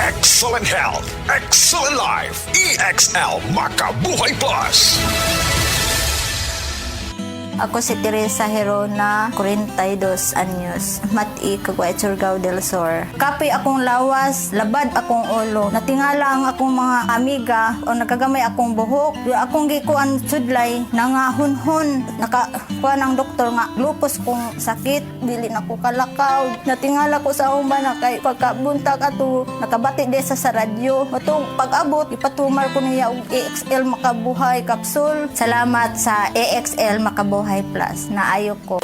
Excellent health, excellent life. EXL Makabuhay Plus. Ako si Teresa Herona, 42 anyos, Mati, Caguay, Surigao del Sur. Kapoy akong lawas, labad akong ulo. Natingala ang akong mga amiga o nakagamay akong buhok. Yung akong gikuan sudlay, nangahunhon. Nakakuha ng doktor nga, lupus kong sakit, dili na ko kalakaw. Natingala ko sa umba na kay pagkabuntag ato, nakabati desa sa radyo. Matong pag-abot, ipatumar ko niya og EXL Makabuhay Capsule. Salamat sa EXL Makabuhay Plus na ayok ko.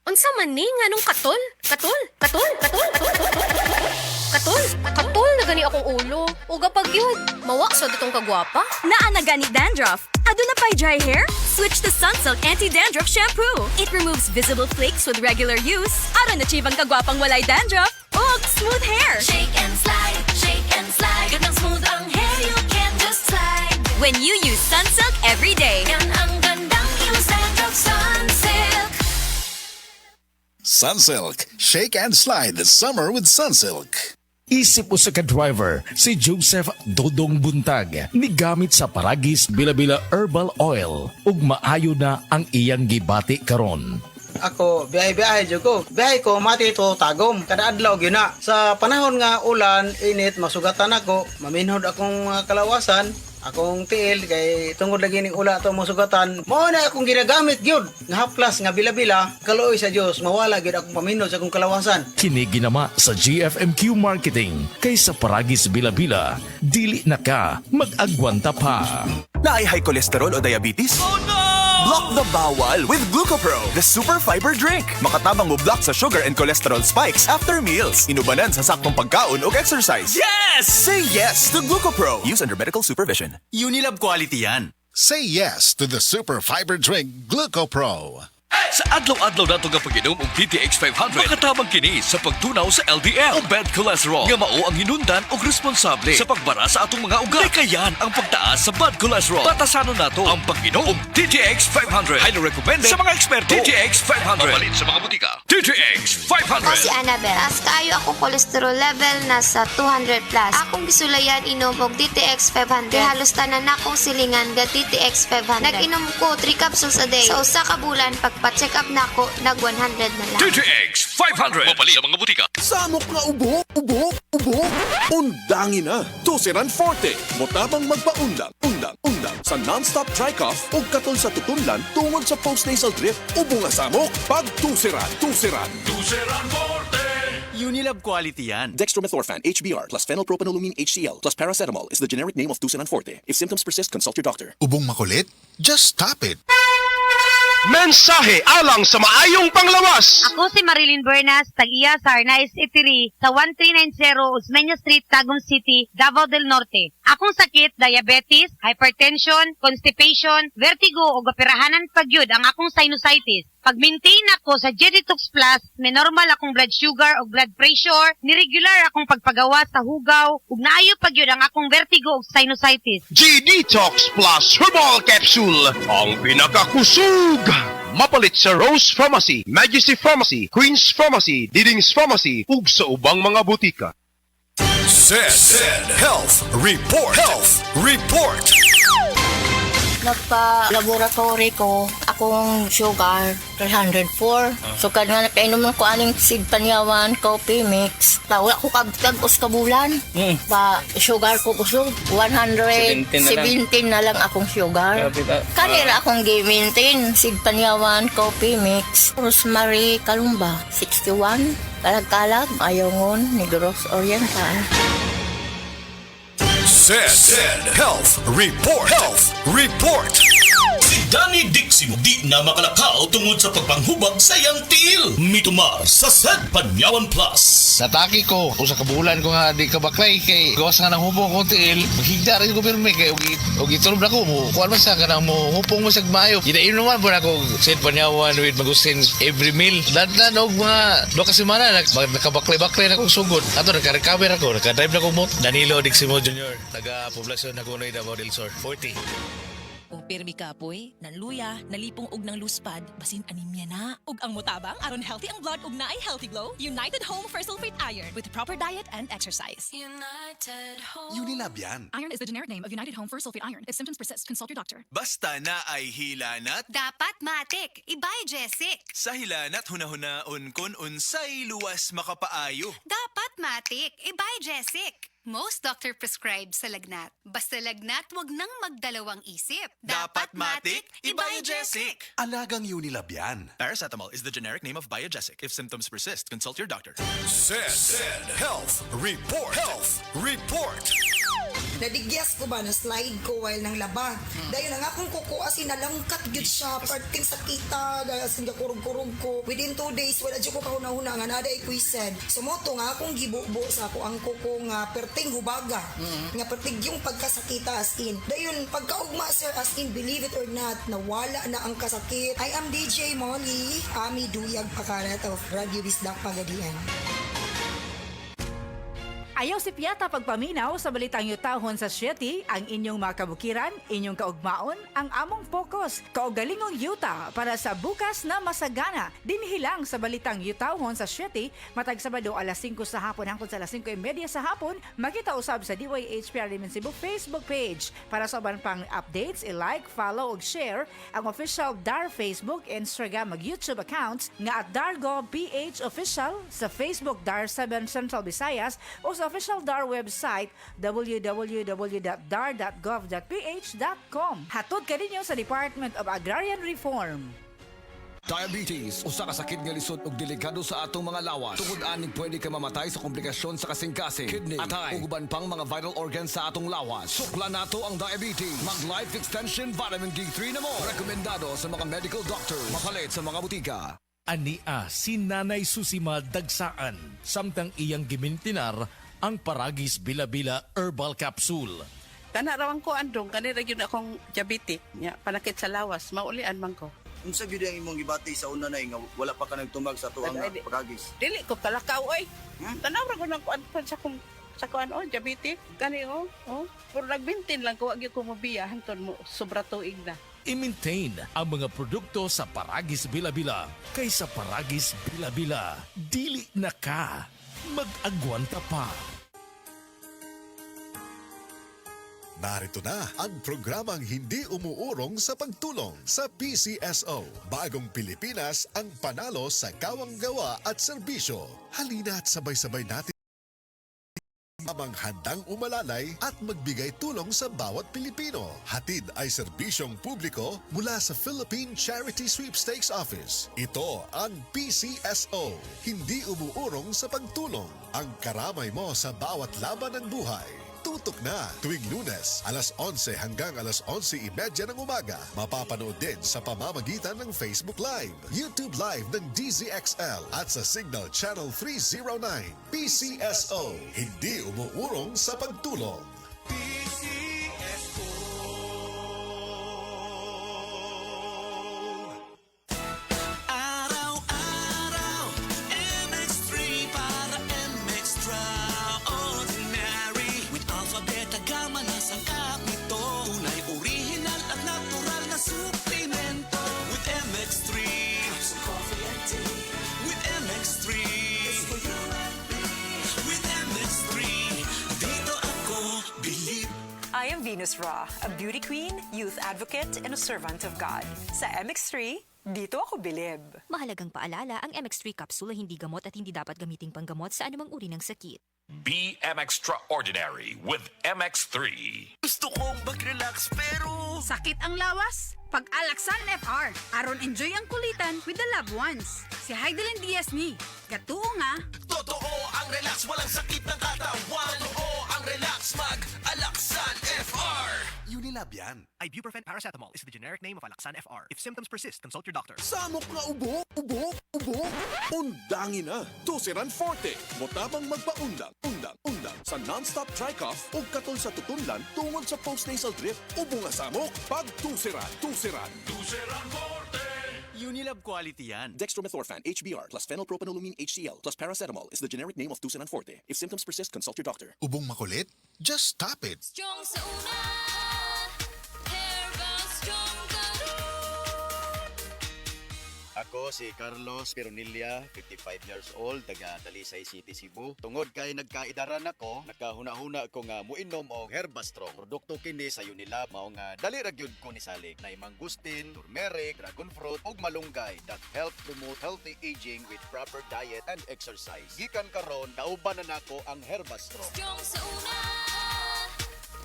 Unsa man ni nganong katol? Katol na gani akong ulo. Uga pag yun. Mawa sa datong kagwapa. Naa na gani dandruff? Aduna pa'y dry hair? Switch to Sunsilk Anti-Dandruff Shampoo. It removes visible flakes with regular use. Aron achieve ang kagwapang walay dandruff ug smooth hair. Shake and slide, ganang smooth ang hair, you can just slide. When you use Sunsilk every day. Yan ang gandang use dandruff Sunsilk. Sunsilk. Shake and slide this summer with Sunsilk. Isip mo sa ka-driver, si Joseph Dodong Buntag, nigamit sa Paragis Bila-Bila Herbal Oil, ug maayo na ang iyang gibati karon. Ako, biyahe-biyahe dyan ko. Biyahe ko, mati ito tagom. Kada adlaw gina. Sa panahon nga ulan, init, masugatan ako. Maminhod akong kalawasan. Akong tiil, kay tungod lagi ning ula ito masugatan. Mao na akong ginagamit gyud nga haplas nga bila-bila. Kaluoy sa Dios, mawala gyud akong paminhod sa akong kalawasan. Kini ginama sa GFMQ Marketing, kay sa Paragis Bila-Bila, dili na ka mag-agwanta pa. Naay high cholesterol o diabetes? Oh no! Block the bawal with Glucopro, the super fiber drink. Makatabang mo block sa sugar and cholesterol spikes after meals. Inubanan sa saktong pagkaon o exercise. Yes! Say yes to Glucopro. Use under medical supervision. Unilab quality yan. Say yes to the super fiber drink Glucopro. Sa adlaw-adlaw nato nga pag-inom og DTX 500, makatabang kini sa pagtunaw sa LDL o bad cholesterol nga mao ang hinundan og responsable sa pagbara sa atong mga ugat. Kayan ang pagtaas sa bad cholesterol. Batasanon nato ang pag-inom og DTX 500. Highly recommended sa mga eksperto. DTX 500. Mapalit sa mga butika. DTX 500. Ako si Annabel. As kaayo ako cholesterol level nasa 200 plus. Akong gisulayan inom og DTX 500. Kay halos tanan akong silingan ga DTX 500. Nag-inom ko 3 capsules a day. Sa usa ka bulan pagpa-check up na ako, nag 100 na lang. DTX 500. Mapalit sa mga butika. Samok nga ubo. Undangin na. Tusiran Forte. Motabang magpaundang. Undang sa non-stop dry cough o katol sa tutunlan tungod sa post-nasal drip. Ubo nga samok. Pag-tusiran. Tusiran Forte. Unilab quality yan. Dextromethorphan HBr plus phenylpropanolamine HCl plus paracetamol is the generic name of Tusiran Forte. If symptoms persist, consult your doctor. Ubong makulit? Just stop it. Mensahe alang sa maayong panglawas. Ako si Marilyn Bernas, tag-iya sa Arnaiz Eatery sa 1390 Osmeña Street, Tagum City, Davao del Norte. Akong sakit, diabetes, hypertension, constipation, vertigo o operahanan pagyud ang akong sinusitis. Pag-maintain ako sa G-Detox Plus, may normal akong blood sugar o blood pressure, niregular akong pagpagawa sa hugaw, ug naayo pagyud ang akong vertigo o sinusitis. G-Detox Plus Herbal Capsule, ang pinakakusog. Mapalit sa Rose Pharmacy, Majesty Pharmacy, Queen's Pharmacy, Diding's Pharmacy, ug sa ubang mga butika. Zed Health Report. Nagpa-laboratory ko, akong sugar, 304. So, nga nakainom ko aning seed panyawan, coffee mix. Wala ko kabtag-os kabulan. Ba, sugar ko gusto, 117 na lang akong sugar. Kanira akong gi-maintain, seed panyawan, coffee mix. Rosemary Kalumba, 61. Kalag-kalag, Ayongon, Negros Oriental. Zed Health Report. Si Danny Dixie di na makalakaw tungod sa pagpanghubag sa iyang tiil. Mitumar sa Zed Panyawan Plus. Nataki ko, kung sa kabulan ko nga di ka baklay, kay gawas nga ng hupong ko tiil, maghigda rin ko pirmi, kay og itulog na ko mo, kuwan man sa kanang mo, hupong mo sa mayo. Ginain naman po na ko, Zed Panyawan with Magustin every meal. Dandan og mga 2 semana, nakabaklay-baklay na kong sugod. Ato, naka-recover ako, naka-drive na kong mot. Danilo Dixie Mo Jr., taga-poblasyon na Kunoy, Davao del Sur, 40. Pirmi kapoy, nanluya, nalipong og ng luspad, basin anemia na. Ug ang mutabang aron healthy ang blood ug naay healthy glow, United Home for Sulfate Iron with proper diet and exercise. United Home. Unilab yan. Iron is the generic name of United Home for Sulfate Iron. If symptoms persist, consult your doctor. Basta na ay hilanat. Dapat matik, ibay Jessic. Sa hilanat hunahunaon kun unsay luwas makapaayo. Dapat matik, ibay Jessic. Most doctor prescribe sa lagnat. Basta lagnat, wag nang magdalawang isip. Dapat matik, Biogesic. Alagang Unilab yan. Paracetamol is the generic name of Biogesic. If symptoms persist, consult your doctor. Said Health Report. Health Report. Nadigyas ko ba na slide ko while nang laba. Dahil na nga kung kuko asin nalangkat gyud siya parting sakita dahil asin kurog-kurog ko. Within 2 days wala jud ko kahuna-huna nga nada ikwised. Sumoto nga akong gibubo sa ako ang kuko nga perting hubaga. Nga perting yung pagkasakita as in. Dayon pagkaugma sir as in believe it or not nawala na ang kasakit. I am DJ Molly, Ami Duyag Pakarat of Radio Bisdak Pagadian. Ayaw si Piata pagpaminaw sa balitang yutahon sa Sieti, ang inyong mga kabukiran, inyong kaugmaon, ang among focus, kaugalingong yuta para sa bukas na masagana. Dinhilang sa balitang yutahon sa Sieti, matag Sabado alas 5 sa hapon hangtod sa alas 5:30 sa hapon, makita usab sa DYHPR Limen Cebu Facebook page. Para sa uban pang updates, i-like, follow ug share ang official DAR Facebook, Instagram ug YouTube accounts nga at DarGovPH Official sa Facebook DAR 7 Central Visayas o sa official DAR website www.dar.gov.ph.com. Hatod ka ninyo sa Department of Agrarian Reform. Diabetes, usa ka sakit nga lisod ug delikado sa atong mga lawas. Tungod aning pwede ka mamatay sa komplikasyon sa kasing-kasing, kidney, atay, ug uban pang mga vital organs sa atong lawas. Suklan nato ang diabetes. Mag Life Extension Vitamin D3 na mo. Rekomendado sa mga medical doctors. Mapalit sa mga butika. Ania si Nanay Susima Dagsaan, samtang iyang gimintinar ang Paragis Bila-Bila Herbal Capsule. Kanarawan ko andong, kanira yun akong diabetic, nya, panakit sa lawas, maulian man ko. Unsa gyud ang imong gibati sa una na nga wala pa ka nagtumag sa tuwang Paragis? Dili ko kalakaw oy. Tanawra ko nang kuan sa kong sa kuan diabetic, kani pero nagbintin lang ko wag ko mobiya hangtod mo sobra tuig na. I-maintain ang mga produkto sa Paragis Bila-Bila kaysa Paragis Bila-Bila. Dili na ka. Mag-agwanta pa. Narito na ang programang hindi umuurong sa pagtulong sa PCSO. Bagong Pilipinas ang panalo sa kawang gawa at serbisyo. Halina at sabay-sabay natin amang handang umalalay at magbigay tulong sa bawat Pilipino. Hatid ay serbisyong publiko mula sa Philippine Charity Sweepstakes Office. Ito ang PCSO. Hindi umuurong sa pagtulong. Ang karamay mo sa bawat laban ng buhay. Tutok na tuwing Lunes, alas 11 hanggang alas 11:30 ng umaga. Mapapanood din sa pamamagitan ng Facebook Live, YouTube Live ng DZXL at sa Signal Channel 309. PCSO, hindi umuurong sa pagtulong. Suplemento with MX3. Some coffee and tea with MX3. It's for you and me with MX3. Dito ako believe. I am Venus Ra, a beauty queen, youth advocate, and a servant of God. Sa MX3, dito ako bilib. Mahalagang paalala, ang MX3 capsule ay hindi gamot at hindi dapat gamiting panggamot sa anumang uri ng sakit. Be extraordinary with MX3. Gusto kong mag-relax pero sakit ang lawas? Pag-Alaxan FR, aron enjoy ang kulitan with the loved ones. Si Heidelin Diaz ni, gatuo nga. Totoo ang relax, walang sakit ng katawan. Totoo ang relax, mag-Alaxan FR. Unilab yan. Ibuprofen paracetamol is the generic name of Alaxan FR. If symptoms persist, consult your doctor. Samok nga ubo. Undangin na. Tusiran Forte. Motabang magpaundang. Undang. Sa non-stop dry cough o katol sa tutunlan tungod sa post-nasal drip. Ubo nga samok. Pag tusiran. Tusiran Forte. Unilab quality yan. Dextromethorphan HBr plus phenylpropanolamine HCl plus paracetamol is the generic name of Tusiran Forte. If symptoms persist, consult your doctor. Ubong makulit? Just stop it. Strong sa una, Herbal Strong. Ako si Carlos Pironilla, 55 years old, taga Talisay City, Cebu. Tungod kay nagkaidaran ako, nakahuna-huna ko nga muinom og Herbastrong. Produkto kini sa Unilab mao nga dali ra gyud ko ni salig na mangustin, turmeric, dragon fruit ug malunggay that help promote healthy aging with proper diet and exercise. Gikan karon kauban na nako ang Herbastrong. Strong sa una,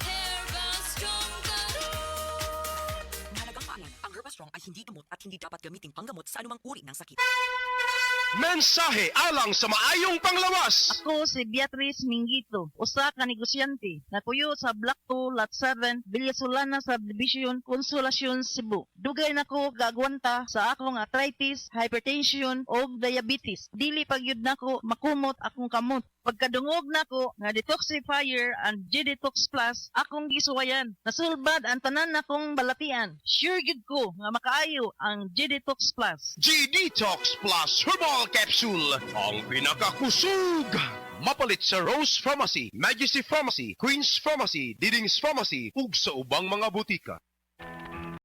Herbastrong Mahalagang paalam, ang Herbastrong ay hindi gamot at hindi dapat gamitin panggamot sa anumang uri ng sakit. Mensahe alang sa maayong panglawas. Ako si Beatrice Mingito, usa ka negosyante, nakuyo sa Block 2, Lot 7, Villasolana Subdivision, Consolacion, Cebu. Dugay nako gagwanta sa akong arthritis, hypertension o diabetes. Dili pagyud nako makumot akong kamot. Pagkadungog nako nga detoxifier and G-Detox Plus akong gisuwayan. Nasulbad ang tanan nakong balatian. Sure gid ko nga makaayo ang G-Detox Plus. G-Detox Plus Herbal Capsule, ang pinakakusog. Mapalit sa Rose Pharmacy, Majesty Pharmacy, Queen's Pharmacy, Diding's Pharmacy, ug sa ubang mga butika.